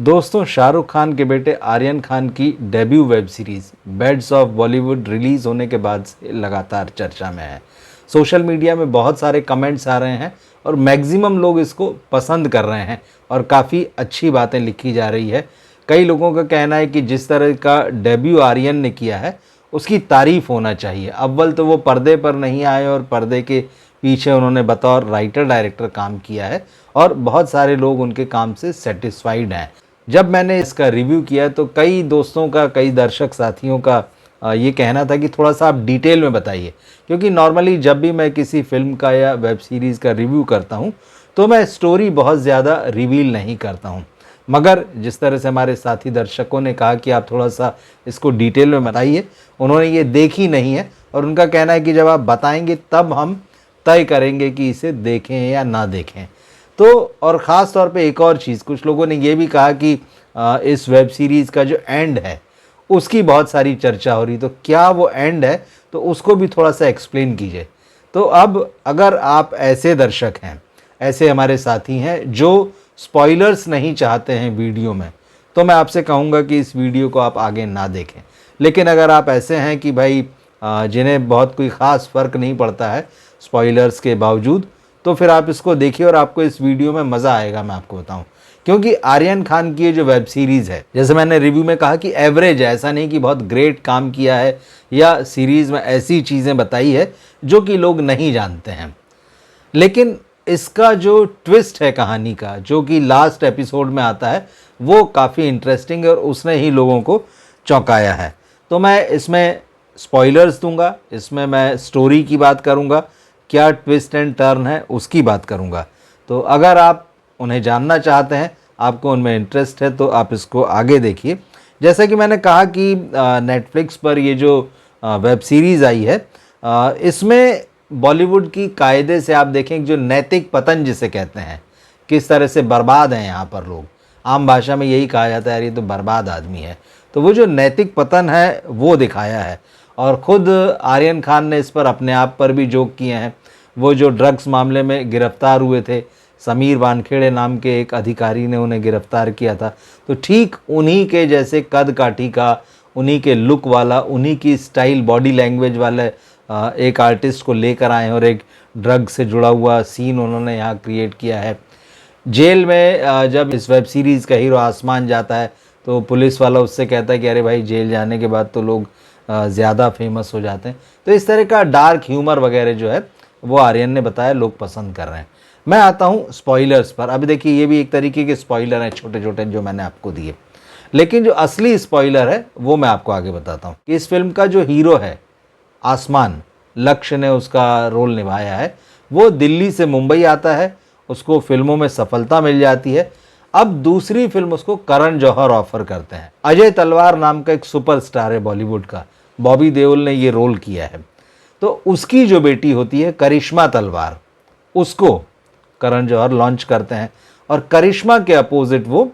दोस्तों, शाहरुख खान के बेटे आर्यन खान की debut web series beds of Bollywood release होने के बाद से लगातार चर्चा में है। सोशल मीडिया में बहुत सारे कमेंट्स आ रहे हैं और मैक्सिमम लोग इसको पसंद कर रहे हैं और काफ़ी अच्छी बातें लिखी जा रही है। कई लोगों का कहना है कि जिस तरह का डेब्यू आर्यन ने किया है उसकी तारीफ होना चाहिए। अव्वल तो वो पर्दे पर नहीं आए और पर्दे के पीछे उन्होंने बतौर राइटर डायरेक्टर काम किया है और बहुत सारे लोग उनके काम से सेटिस्फाइड हैं। जब मैंने इसका रिव्यू किया तो कई दोस्तों का, कई दर्शक साथियों का ये कहना था कि थोड़ा सा आप डिटेल में बताइए, क्योंकि नॉर्मली जब भी मैं किसी फिल्म का या वेब सीरीज़ का रिव्यू करता हूँ तो मैं स्टोरी बहुत ज़्यादा रिवील नहीं करता हूँ। मगर जिस तरह से हमारे साथी दर्शकों ने कहा कि आप थोड़ा सा इसको डिटेल में बताइए, उन्होंने ये देखी नहीं है और उनका कहना है कि जब आप बताएंगे तब हम तय करेंगे कि इसे देखें या ना देखें। तो और ख़ास तौर पे एक और चीज़, कुछ लोगों ने ये भी कहा कि इस वेब सीरीज़ का जो एंड है उसकी बहुत सारी चर्चा हो रही, तो क्या वो एंड है तो उसको भी थोड़ा सा एक्सप्लेन कीजिए। तो अब अगर आप ऐसे दर्शक हैं, ऐसे हमारे साथी हैं जो स्पॉयलर्स नहीं चाहते हैं वीडियो में, तो मैं आपसे कहूँगा कि इस वीडियो को आप आगे ना देखें। लेकिन अगर आप ऐसे हैं कि भाई जिन्हें बहुत कोई ख़ास फ़र्क नहीं पड़ता है स्पॉयलर्स के बावजूद, तो फिर आप इसको देखिए और आपको इस वीडियो में मज़ा आएगा, मैं आपको बताऊं। क्योंकि आर्यन खान की ये जो वेब सीरीज़ है, जैसे मैंने रिव्यू में कहा कि एवरेज है, ऐसा नहीं कि बहुत ग्रेट काम किया है या सीरीज़ में ऐसी चीज़ें बताई है जो कि लोग नहीं जानते हैं। लेकिन इसका जो ट्विस्ट है कहानी का, जो कि लास्ट एपिसोड में आता है, वो काफ़ी इंटरेस्टिंग है और उसने ही लोगों को चौंकाया है। तो मैं इसमें स्पॉयलर्स दूंगा, इसमें मैं स्टोरी की बात करूंगा, क्या ट्विस्ट एंड टर्न है उसकी बात करूंगा। तो अगर आप उन्हें जानना चाहते हैं, आपको उनमें इंटरेस्ट है, तो आप इसको आगे देखिए। जैसा कि मैंने कहा कि नेटफ्लिक्स पर ये जो वेब सीरीज़ आई है, इसमें बॉलीवुड की कायदे से आप देखें जो नैतिक पतन जिसे कहते हैं, किस तरह से बर्बाद हैं यहाँ पर लोग। आम भाषा में यही कहा जाता है यार ये तो बर्बाद आदमी है। तो वो जो नैतिक पतन है वो दिखाया है और ख़ुद आर्यन खान ने इस पर अपने आप पर भी जोक किए हैं। वो जो ड्रग्स मामले में गिरफ्तार हुए थे, समीर वानखेड़े नाम के एक अधिकारी ने उन्हें गिरफ्तार किया था, तो ठीक उन्हीं के जैसे कद काठी का, उन्हीं के लुक वाला, उन्हीं की स्टाइल बॉडी लैंग्वेज वाले एक आर्टिस्ट को लेकर आए हैं और एक ड्रग से जुड़ा हुआ सीन उन्होंने यहाँ क्रिएट किया है। जेल में जब इस वेब सीरीज़ का हीरो आसमान जाता है तो पुलिस वाला उससे कहता है कि अरे भाई जेल जाने के बाद तो लोग ज़्यादा फेमस हो जाते हैं। तो इस तरह का डार्क ह्यूमर वगैरह जो है वो आर्यन ने बताया लोग पसंद कर रहे हैं। मैं आता हूँ स्पॉयलर्स पर। अभी देखिए ये भी एक तरीके के स्पॉयलर हैं छोटे छोटे जो मैंने आपको दिए, लेकिन जो असली स्पॉयलर है वो मैं आपको आगे बताता हूँ। कि इस फिल्म का जो हीरो है आसमान, लक्ष्य ने उसका रोल निभाया है, वो दिल्ली से मुंबई आता है, उसको फिल्मों में सफलता मिल जाती है। अब दूसरी फिल्म उसको करण जौहर ऑफर करते हैं। अजय तलवार नाम का एक सुपरस्टार है बॉलीवुड का, बॉबी देओल ने ये रोल किया है। तो उसकी जो बेटी होती है करिश्मा तलवार, उसको करण जौहर लॉन्च करते हैं और करिश्मा के अपोजिट वो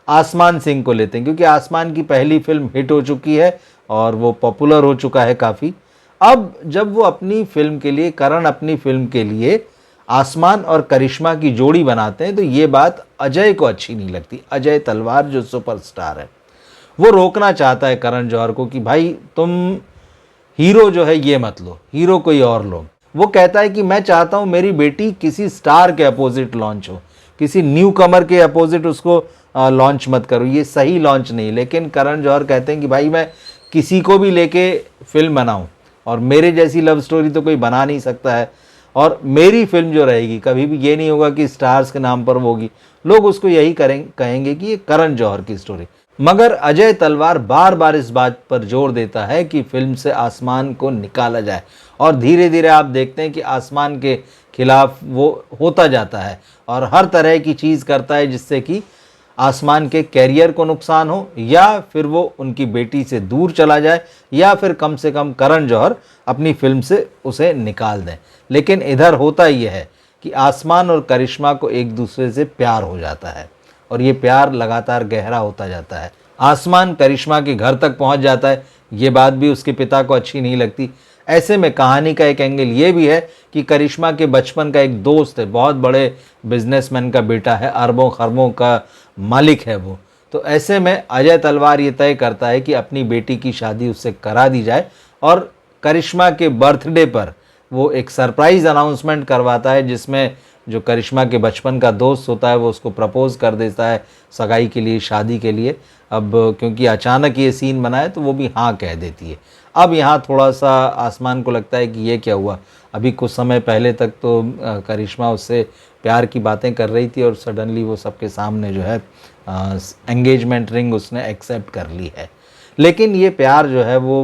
आसमान सिंह को लेते हैं, क्योंकि आसमान की पहली फिल्म हिट हो चुकी है और वो पॉपुलर हो चुका है काफ़ी। अब जब वो अपनी फिल्म के लिए, करण अपनी फिल्म के लिए आसमान और करिश्मा की जोड़ी बनाते हैं, तो ये बात अजय को अच्छी नहीं लगती। अजय तलवार जो सुपरस्टार है वो रोकना चाहता है करण जौहर को कि भाई तुम हीरो जो है ये मत लो, हीरो कोई और लो। वो कहता है कि मैं चाहता हूँ मेरी बेटी किसी स्टार के अपोजिट लॉन्च हो, किसी न्यू कमर के अपोजिट उसको लॉन्च मत करो, ये सही लॉन्च नहीं। लेकिन करण जौहर कहते हैं कि भाई मैं किसी को भी लेके फिल्म बनाऊँ और मेरे जैसी लव स्टोरी तो कोई बना नहीं सकता है, और मेरी फिल्म जो रहेगी कभी भी ये नहीं होगा कि स्टार्स के नाम पर वो होगी, लोग उसको यही कहेंगे कि ये करण जौहर की स्टोरी। मगर अजय तलवार बार बार इस बात पर जोर देता है कि फिल्म से आसमान को निकाला जाए और धीरे धीरे आप देखते हैं कि आसमान के खिलाफ वो होता जाता है और हर तरह की चीज़ करता है जिससे कि आसमान के कैरियर को नुकसान हो या फिर वो उनकी बेटी से दूर चला जाए या फिर कम से कम करण जौहर अपनी फिल्म से उसे निकाल दें। लेकिन इधर होता ये है कि आसमान और करिश्मा को एक दूसरे से प्यार हो जाता है और ये प्यार लगातार गहरा होता जाता है। आसमान करिश्मा के घर तक पहुंच जाता है, ये बात भी उसके पिता को अच्छी नहीं लगती। ऐसे में कहानी का एक एंगल ये भी है कि करिश्मा के बचपन का एक दोस्त है, बहुत बड़े बिजनेसमैन का बेटा है, अरबों खरबों का मालिक है वो, तो ऐसे में अजय तलवार ये तय करता है कि अपनी बेटी की शादी उससे करा दी जाए और करिश्मा के बर्थडे पर वो एक सरप्राइज़ अनाउंसमेंट करवाता है, जिसमें जो करिश्मा के बचपन का दोस्त होता है वो उसको प्रपोज़ कर देता है सगाई के लिए, शादी के लिए। अब क्योंकि अचानक ये सीन बना है तो वो भी हाँ कह देती है। अब यहाँ थोड़ा सा आसमान को लगता है कि ये क्या हुआ, अभी कुछ समय पहले तक तो करिश्मा उससे प्यार की बातें कर रही थी और सडनली वो सबके सामने जो है एंगेजमेंट रिंग उसने एक्सेप्ट कर ली है। लेकिन ये प्यार जो है वो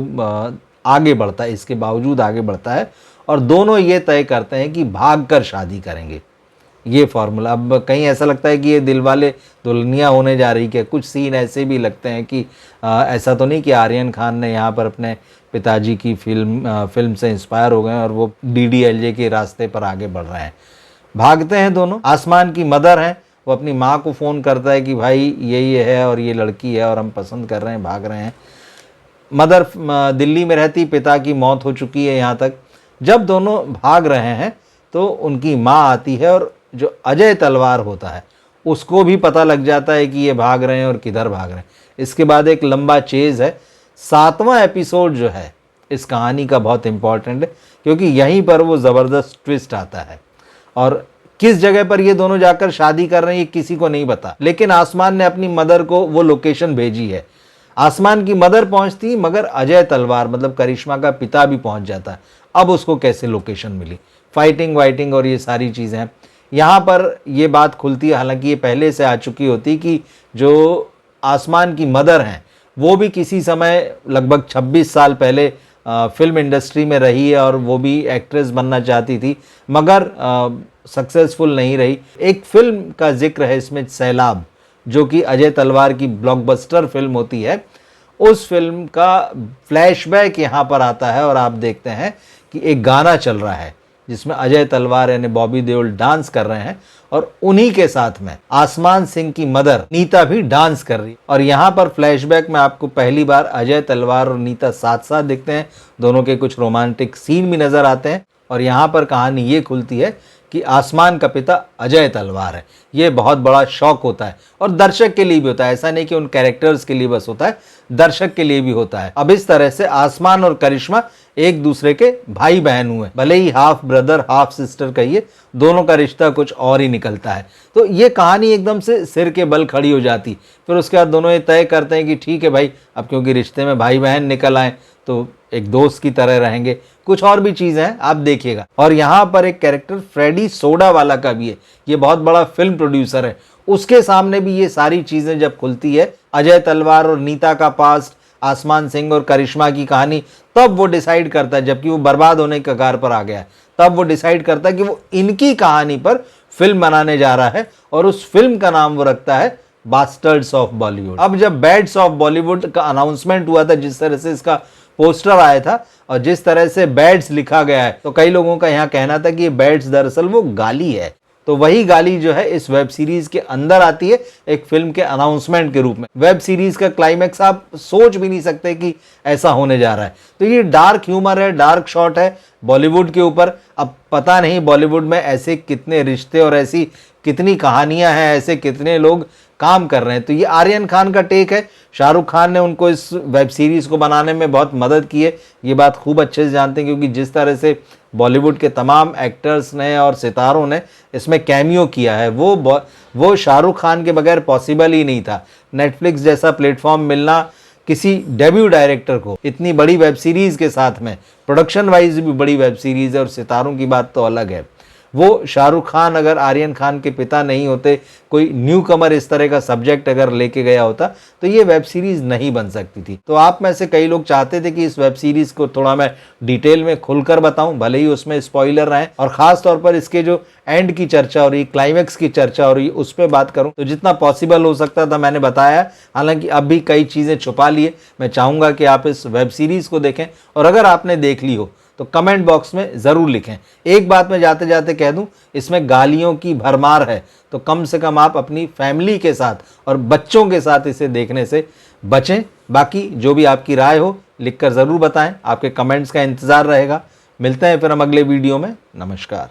आगे बढ़ता है, इसके बावजूद आगे बढ़ता है और दोनों ये तय करते हैं कि भागकर शादी करेंगे। ये फार्मूला, अब कहीं ऐसा लगता है कि ये दिलवाले दुल्हनिया होने जा रही है। कुछ सीन ऐसे भी लगते हैं कि ऐसा तो नहीं कि आर्यन खान ने यहाँ पर अपने पिताजी की फिल्म से इंस्पायर हो गए और वो DDLJ के रास्ते पर आगे बढ़ रहे हैं। भागते हैं दोनों। आसमान की मदर हैं, वो अपनी माँ को फ़ोन करता है कि भाई ये है और ये लड़की है और हम पसंद कर रहे हैं, भाग रहे हैं। मदर दिल्ली में रहती, पिता की मौत हो चुकी है यहाँ तक। जब दोनों भाग रहे हैं तो उनकी माँ आती है और जो अजय तलवार होता है उसको भी पता लग जाता है कि ये भाग रहे हैं और किधर भाग रहे हैं। इसके बाद एक लंबा चेज़ है। 7वां एपिसोड जो है इस कहानी का बहुत इम्पॉर्टेंट है, क्योंकि यहीं पर वो ज़बरदस्त ट्विस्ट आता है और किस जगह पर ये दोनों जाकर शादी कर रहे हैं ये किसी को नहीं पता, लेकिन आसमान ने अपनी मदर को वो लोकेशन भेजी है। आसमान की मदर पहुंचती, मगर अजय तलवार मतलब करिश्मा का पिता भी पहुंच जाता है। अब उसको कैसे लोकेशन मिली, फाइटिंग वाइटिंग और ये सारी चीज़ें हैं। यहाँ पर ये बात खुलती है, हालांकि ये पहले से आ चुकी होती कि जो आसमान की मदर हैं वो भी किसी समय लगभग 26 साल पहले फिल्म इंडस्ट्री में रही है और वो भी एक्ट्रेस बनना चाहती थी, मगर सक्सेसफुल नहीं रही। एक फिल्म का जिक्र है इसमें, सैलाब, जो कि अजय तलवार की ब्लॉकबस्टर फिल्म होती है। उस फिल्म का फ्लैशबैक यहाँ पर आता है और आप देखते हैं कि एक गाना चल रहा है जिसमें अजय तलवार यानी बॉबी देओल डांस कर रहे हैं और उन्हीं के साथ में आसमान सिंह की मदर नीता भी डांस कर रही। और यहाँ पर फ्लैशबैक में आपको पहली बार अजय तलवार और नीता साथ साथ दिखते हैं, दोनों के कुछ रोमांटिक सीन भी नजर आते हैं। और यहाँ पर कहानी ये खुलती है कि आसमान का पिता अजय तलवार है। ये बहुत बड़ा शौक होता है और दर्शक के लिए भी होता है, ऐसा नहीं कि उन कैरेक्टर्स के लिए बस होता है, दर्शक के लिए भी होता है। अब इस तरह से आसमान और करिश्मा एक दूसरे के भाई बहन हुए, भले ही हाफ ब्रदर हाफ सिस्टर कहिए, दोनों का रिश्ता कुछ और ही निकलता है। तो ये कहानी एकदम से सिर के बल खड़ी हो जाती। फिर उसके बाद दोनों ये तय करते हैं कि ठीक है भाई, अब क्योंकि रिश्ते में भाई बहन निकल आए तो एक दोस्त की तरह रहेंगे। कुछ और भी चीज़ें हैं, आप देखिएगा। और यहाँ पर एक कैरेक्टर फ्रेडी सोडा वाला का भी है, ये बहुत बड़ा फिल्म प्रोड्यूसर है। उसके सामने भी ये सारी चीज़ें जब खुलती है, अजय तलवार और नीता का पास्ट, आसमान सिंह और करिश्मा की कहानी, तब वो डिसाइड करता है, जबकि वो बर्बाद होने के कगार पर आ गया है, तब वो डिसाइड करता है कि वो इनकी कहानी पर फिल्म बनाने जा रहा है और उस फिल्म का नाम वो रखता है बास्टर्ड्स ऑफ बॉलीवुड। अब जब बैड्स ऑफ बॉलीवुड का अनाउंसमेंट हुआ था, जिस तरह से इसका पोस्टर आया था और जिस तरह से बैड्स लिखा गया है, तो कई लोगों का यहाँ कहना था कि ये बैड्स दरअसल वो गाली है। तो वही गाली जो है इस वेब सीरीज के अंदर आती है एक फिल्म के अनाउंसमेंट के रूप में। वेब सीरीज का क्लाइमैक्स आप सोच भी नहीं सकते कि ऐसा होने जा रहा है। तो ये डार्क ह्यूमर है, डार्क शॉट है बॉलीवुड के ऊपर। अब पता नहीं बॉलीवुड में ऐसे कितने रिश्ते और ऐसी कितनी कहानियां हैं, ऐसे कितने लोग काम कर रहे हैं। तो ये आर्यन खान का टेक है। शाहरुख खान ने उनको इस वेब सीरीज़ को बनाने में बहुत मदद की है, ये बात खूब अच्छे से जानते हैं, क्योंकि जिस तरह से बॉलीवुड के तमाम एक्टर्स ने और सितारों ने इसमें कैमियो किया है, वो शाहरुख खान के बगैर पॉसिबल ही नहीं था। नेटफ्लिक्स जैसा प्लेटफॉर्म मिलना किसी डेब्यू डायरेक्टर को इतनी बड़ी वेब सीरीज़ के साथ में, प्रोडक्शन वाइज भी बड़ी वेब सीरीज़ है और सितारों की बात तो अलग है। वो शाहरुख खान अगर आर्यन खान के पिता नहीं होते, कोई न्यू कमर इस तरह का सब्जेक्ट अगर लेके गया होता, तो ये वेब सीरीज़ नहीं बन सकती थी। तो आप में से कई लोग चाहते थे कि इस वेब सीरीज़ को थोड़ा मैं डिटेल में खुलकर बताऊं, भले ही उसमें स्पॉइलर रहें, और ख़ास तौर पर इसके जो एंड की चर्चा हो रही, क्लाइमैक्स की चर्चा हो रही, उस पर बात करूं। तो जितना पॉसिबल हो सकता था मैंने बताया। हालांकि अब भी कई चीज़ें छुपा लिए। मैं चाहूँगा कि आप इस वेब सीरीज़ को देखें, और अगर आपने देख ली हो तो कमेंट बॉक्स में ज़रूर लिखें। एक बात मैं जाते जाते कह दूं, इसमें गालियों की भरमार है, तो कम से कम आप अपनी फैमिली के साथ और बच्चों के साथ इसे देखने से बचें। बाकी जो भी आपकी राय हो लिखकर ज़रूर बताएं। आपके कमेंट्स का इंतज़ार रहेगा। मिलते हैं फिर हम अगले वीडियो में। नमस्कार।